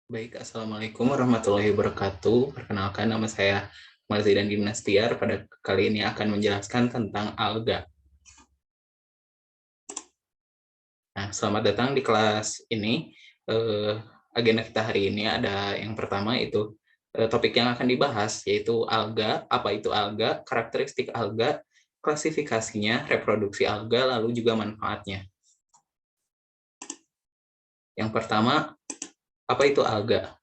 Baik, Assalamualaikum warahmatullahi wabarakatuh. Perkenalkan, nama saya Marzidan Gimnastiar. Pada kali ini akan menjelaskan tentang alga. Nah, selamat datang di kelas ini. Agenda kita hari ini ada yang pertama itu topik yang akan dibahas, yaitu alga. Apa itu alga? Karakteristik alga, klasifikasinya, reproduksi alga, lalu juga manfaatnya. Yang pertama, apa itu alga?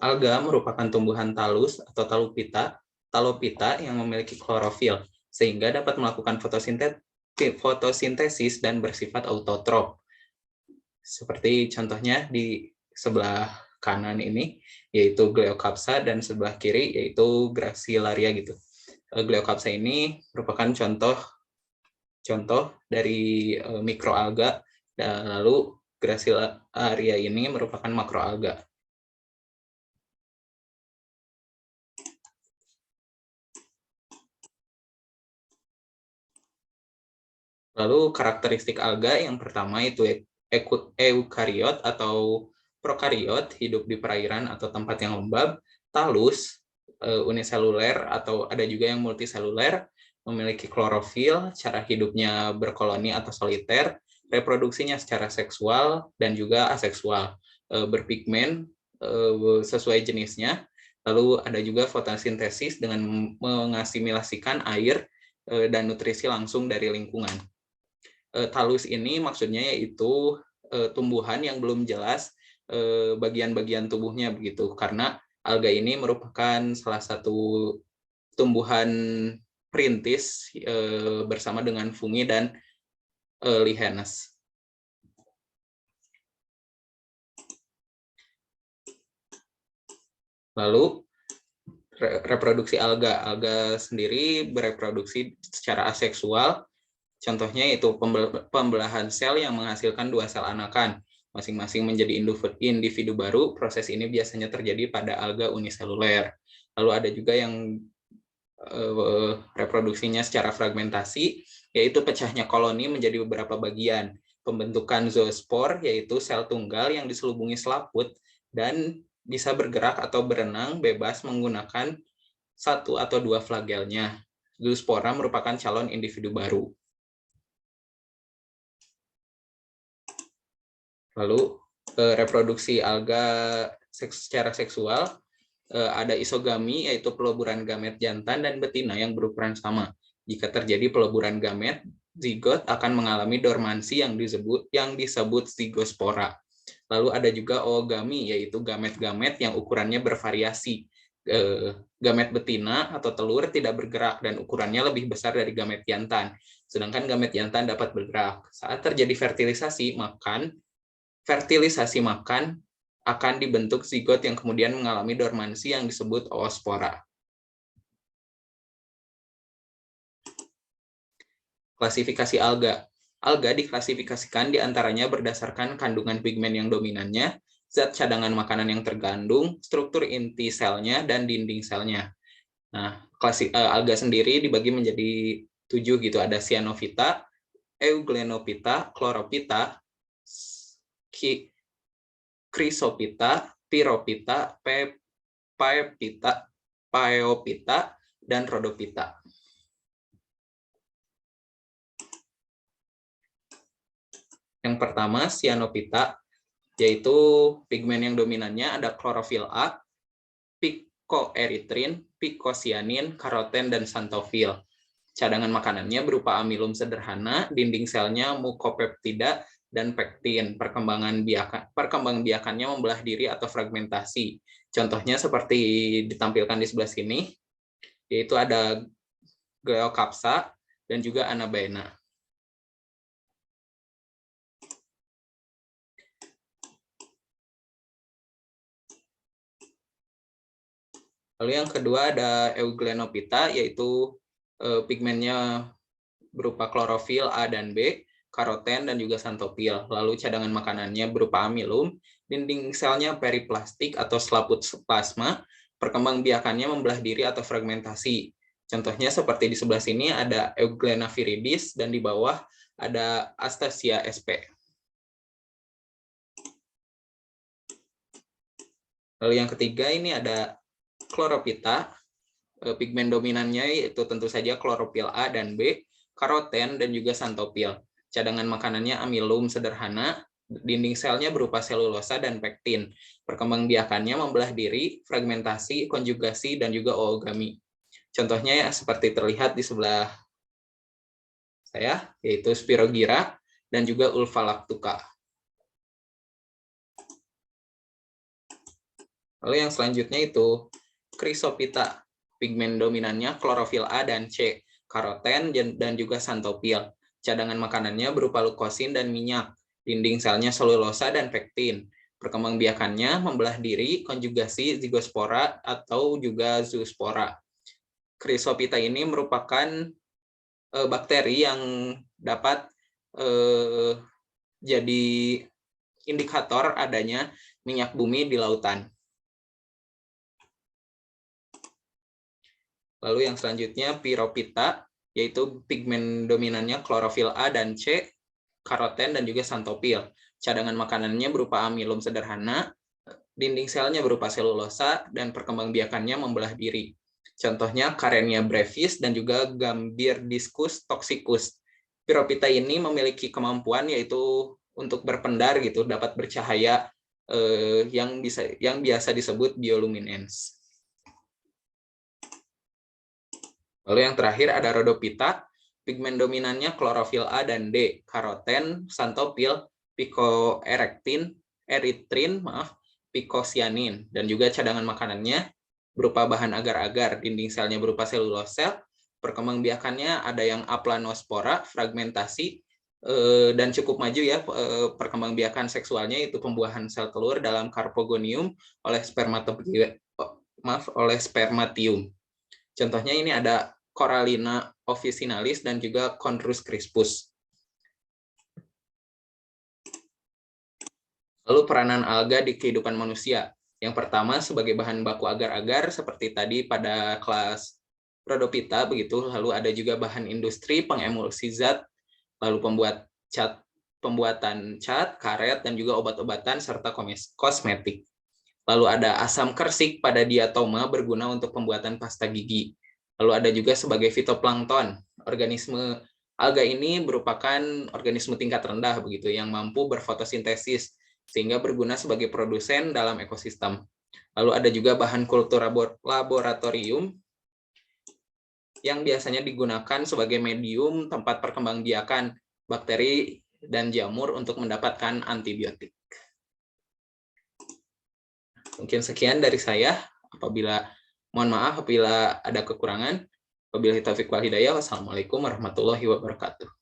Alga merupakan tumbuhan talus atau talopita yang memiliki klorofil, sehingga dapat melakukan fotosintesis dan bersifat autotrof. Seperti contohnya di sebelah kanan ini, yaitu Gleocapsa, dan sebelah kiri yaitu Gracilaria gitu. Gleocapsa ini merupakan contoh dari mikroalga, dan lalu Gracilaria ini merupakan makroalga. Lalu karakteristik alga yang pertama itu eukariot atau prokariot, hidup di perairan atau tempat yang lembab, talus, uniseluler atau ada juga yang multiseluler, memiliki klorofil, cara hidupnya berkoloni atau soliter, reproduksinya secara seksual dan juga aseksual, berpigmen sesuai jenisnya, lalu ada juga fotosintesis dengan mengasimilasikan air dan nutrisi langsung dari lingkungan. Talus ini maksudnya yaitu tumbuhan yang belum jelas bagian-bagian tubuhnya begitu, karena alga ini merupakan salah satu tumbuhan perintis bersama dengan fungi dan lianas. Lalu reproduksi alga sendiri bereproduksi secara aseksual. Contohnya yaitu pembelahan sel yang menghasilkan dua sel anakan, masing-masing menjadi individu baru. Proses ini biasanya terjadi pada alga uniseluler. Lalu ada juga yang reproduksinya secara fragmentasi, yaitu pecahnya koloni menjadi beberapa bagian. Pembentukan zoospor, yaitu sel tunggal yang diselubungi selaput dan bisa bergerak atau berenang bebas menggunakan satu atau dua flagelnya. Zoospora merupakan calon individu baru. Lalu reproduksi alga secara seksual, ada isogami, yaitu peluburan gamet jantan dan betina yang berukuran sama. Jika terjadi peluburan gamet, zigot akan mengalami dormansi yang disebut zigospora. Lalu ada juga oogami, yaitu gamet-gamet yang ukurannya bervariasi. Gamet betina atau telur tidak bergerak dan ukurannya lebih besar dari gamet jantan. Sedangkan gamet jantan dapat bergerak. Saat terjadi fertilisasi makan akan dibentuk zigot yang kemudian mengalami dormansi yang disebut oospora. Klasifikasi alga. Alga diklasifikasikan diantaranya berdasarkan kandungan pigmen yang dominannya, zat cadangan makanan yang terkandung, struktur inti selnya, dan dinding selnya. Nah, alga sendiri dibagi menjadi 7 gitu. Ada cyanophyta, euglenophyta, chlorophyta, chrysophyta, pyrophyta, phaeophyta, dan rhodophyta. Yang pertama, cyanophyta, yaitu pigmen yang dominannya ada klorofil A, picoerythrin, picocyanin, karoten, dan xanthofil. Cadangan makanannya berupa amilum sederhana, dinding selnya mukopeptida, dan pektin. Perkembangbiakannya membelah diri atau fragmentasi. Contohnya seperti ditampilkan di sebelah sini, yaitu ada Gleocapsa dan juga Anabaena. Lalu yang kedua ada Euglenophyta, yaitu pigmennya berupa klorofil A dan B, karoten, dan juga xanthofil. Lalu cadangan makanannya berupa amilum, dinding selnya periplastik atau selaput plasma, perkembangbiakannya membelah diri atau fragmentasi. Contohnya seperti di sebelah sini ada Euglena viridis dan di bawah ada Astasia sp. Lalu yang ketiga ini ada chlorophyta. Pigmen dominannya yaitu tentu saja klorofil A dan B, karoten, dan juga xanthophyll. Cadangan makanannya amilum sederhana, dinding selnya berupa selulosa dan pektin. Perkembangbiakannya membelah diri, fragmentasi, konjugasi, dan juga oogami. Contohnya ya seperti terlihat di sebelah saya, yaitu Spirogyra dan juga Ulvalactuca. Lalu yang selanjutnya itu Chrysophyta. Pigmen dominannya klorofil A dan C, karoten, dan juga xanthophyll. Cadangan makanannya berupa leukosin dan minyak. Dinding selnya selulosa dan pektin. Perkembangbiakannya membelah diri, konjugasi, zigospora, atau juga zoospora. Chrysophyta ini merupakan bakteri yang dapat jadi indikator adanya minyak bumi di lautan. Lalu yang selanjutnya Pyrophyta, yaitu pigmen dominannya klorofil A dan C, karoten, dan juga xanthophyll. Cadangan makanannya berupa amilum sederhana, dinding selnya berupa selulosa, dan perkembangbiakannya membelah diri. Contohnya Karenia brevis dan juga Gambierdiscus toxicus. Pyrophyta ini memiliki kemampuan yaitu untuk berpendar gitu, dapat bercahaya yang biasa disebut bioluminescence. Lalu yang terakhir ada Rhodophyta, pigmen dominannya klorofil A dan D, karoten, xanthophyll, picoerectin, erythrin, picocyanin, dan juga cadangan makanannya berupa bahan agar-agar, dinding selnya berupa selulosa, perkembangbiakannya ada yang aplanospora, fragmentasi, dan cukup maju ya perkembangbiakan seksualnya itu pembuahan sel telur dalam carpogonium oleh spermatium. Contohnya ini ada Corallina officinalis dan juga Chondrus crispus. Lalu peranan alga di kehidupan manusia. Yang pertama sebagai bahan baku agar-agar seperti tadi pada kelas Rhodophyta begitu. Lalu ada juga bahan industri, pengemulsi zat, lalu pembuatan cat, karet, dan juga obat-obatan serta kosmetik. Lalu ada asam kersik pada diatoma berguna untuk pembuatan pasta gigi. Lalu ada juga sebagai fitoplankton. Organisme alga ini merupakan organisme tingkat rendah begitu yang mampu berfotosintesis sehingga berguna sebagai produsen dalam ekosistem. Lalu ada juga bahan kultur laboratorium yang biasanya digunakan sebagai medium tempat perkembangbiakan bakteri dan jamur untuk mendapatkan antibiotik. Mungkin sekian dari saya. Mohon maaf apabila ada kekurangan. Wabillahi taufiq wal hidayah. Wassalamualaikum warahmatullahi wabarakatuh.